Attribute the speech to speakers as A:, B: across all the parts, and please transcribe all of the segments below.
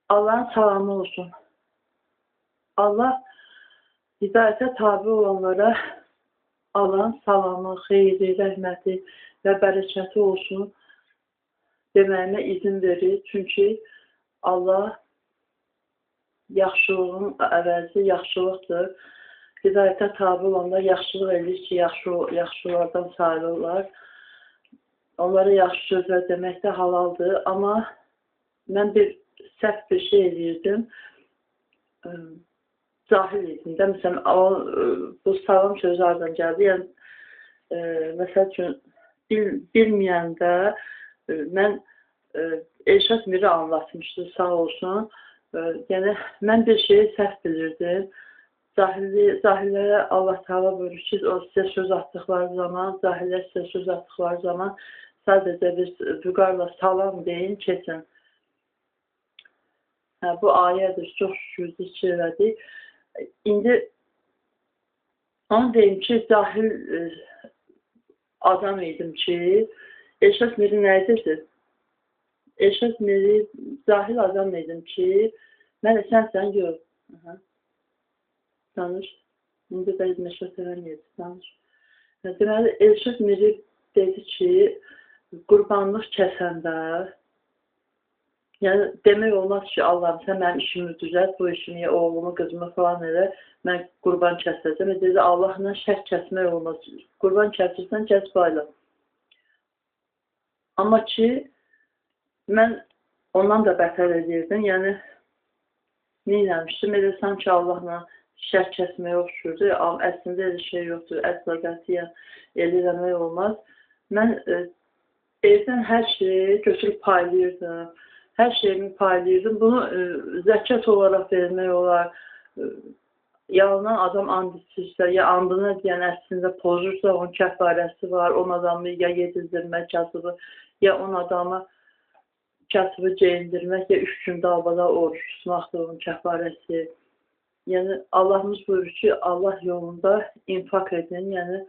A: Allah'ın salamı olsun. Allah hidayətə tabi olanlara Allah'ın salamı, xeyri, rəhməti və bərəkəti olsun deməyimə izin verir. Çünki Allah yaxşılığın əvəzi yaxşılıqdır. Hidayətə tabi olanlar yaxşılıq edir ki, yaxşılardan sayılırlar. Onlara yaxşı sözlər demək də halaldır. Amma mən səhv bir şey edirdim. Cahil idim də. Məsələn, bu salam sözü hardan gəldi? Yəni, məsəl üçün, bilməyəndə mən Elşad Miri anlatmışdı, sağ olsun. Yəni, mən bir şeyi səhv bilirdim. Cahillərə Allah Teala buyurur ki, o sizə söz atdıqları zaman, cahillər sizə söz atdıqları zaman sadəcə bir vüqarla salam deyin, keçin. Bu ayədir, çox şükürdür ki, elədik. İndi onu deyim ki, cahil adam idim ki, Elşad Miri nə edirdi? Elşad Miri cahil adam idim ki, mən sənsən, yox. Danış. İndi də məşət eləməyəcək, danış. Deməli, Elşad Miri dedi ki, qurbanlıq kəsəndə, yəni demək olmaz ki, Allahım, sən mənim işimi düzət, bu işimi, oğlumu, qızımı falan elə, mən qurban kəsəcəm. Dedi, Allahla şərt kəsmək olmaz. Qurban kəsirsən, kəs bayla. Amma ki, mən ondan da bətər edirdim. Yəni, neynəmişdim? Elə sanki Allahla şərt kəsmək oxşurdu. Əslində elə şey yoxdur. Əsla qətiyyən eləmək olmaz. Mən evdən hər şeyi götürüb paylayırdım. Hər şeyimi paylayırdım. Bunu zəkat olaraq vermək olar. Yalan adam and içirsə, ya andına deyən əslində pozursa, onun kəffarəsi var. On adamı ya yedizdirmək kasıbı, ya on adamı kasıbı geyindirmək, ya 3 gün dalbada oruç tutmaqdır onun kəffarəsi. Yəni, Allahımız buyurur ki, Allah yolunda infak edin. Yəni,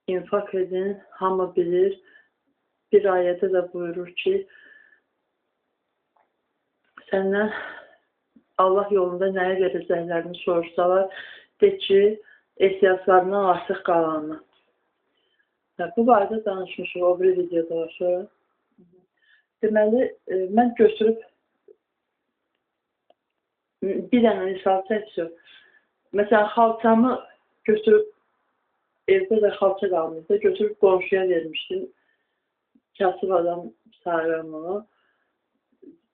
A: infak edin, hamı bilir. Bir ayədə də buyurur ki, səndən Allah yolunda nəyə verəcəklərini soruşsalar, de ki, ehtiyaclarından artıq qalanını. Bu barədə danışmışıq, o bir videoda var sonra. Deməli, mən götürüb bir dənə misal çəksin. Məsələn, xalçamı götürüb, evdə də xalça qalmışdı, götürüb qonşuya vermişdim. Kasıb adam sayıram onu.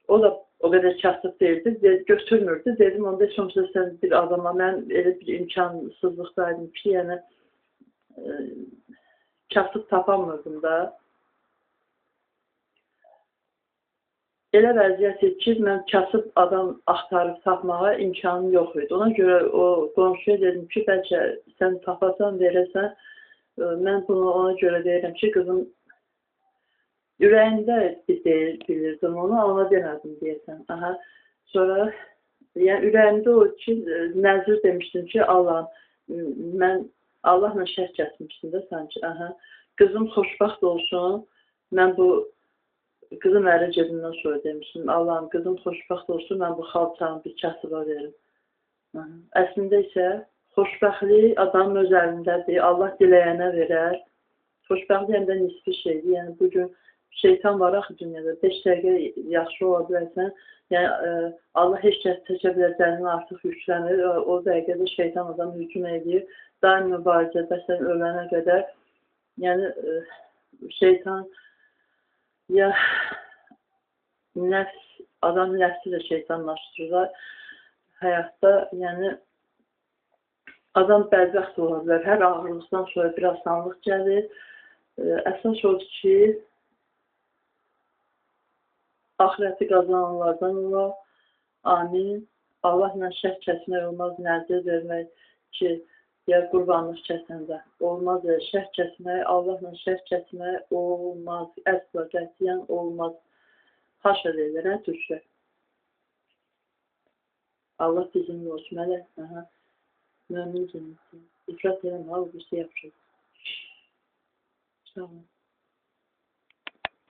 A: O da o qədər kasıb deyildi, götürmürdü. Dedim, onda heç olmasa sən bir adama, mən elə bir imkansızlıqdaydım ki, yəni kasıb tapamırdım da. Elə vəziyyət ki, mən kasıb adam axtarıb tapmağa imkanım yox idi. Ona görə o qonşuya dedim ki, bəlkə sən tapasan, verəsən, mən bunu ona görə deyirəm ki, qızım ürəyində bilirdim onu, ona demədim deyəsən. Sonra, yəni ürəyimdə o ki, nəzir demişdim ki, Allah'ım, mən Allah'la şərt kəsmişdim də sanki. Qızım xoşbaxt olsun, mən bu qızım əri cebimdən sonra demişdim, Allah'ım, qızım xoşbaxt olsun, mən bu xalçanı bir kasıba verim. Əslində isə xoşbaxtlik adamın öz əlindədir, Allah diləyənə verər. Xoşbaxtlik həm də nisbi şeydir, yəni bugün şeytan var axı dünyada, 5 dəqiqə yaxşı ola bilərsən, yəni Allah heç kəs çəkə biləcəyindən artıq yüklənir, o dəqiqədə şeytan adam hücum edir, daim mübarizədə sən ölənə qədər, yəni şeytan ya nəfs, adam nəfsi də şeytanlaşdırırlar həyatda, yəni adam bədbəxt ola bilər, hər ağırlıqdan sonra bir asanlıq gəlir. Əsas odur ki, axirəti qazananlardan olar. Amin. Allahla şərt kəsmək olmaz, nəzir vermək ki, ya qurbanlıq kəsəndə olmaz, şərt kəsmək, Allahla şərt kəsmək olmaz, əsla qətiyyən olmaz. Haşa deyirlər, türklər. Allah bizimlə olsun, mələk, mümin cənnətin. İfrat eləmə, o bir şey yapacaq. Sağ olun.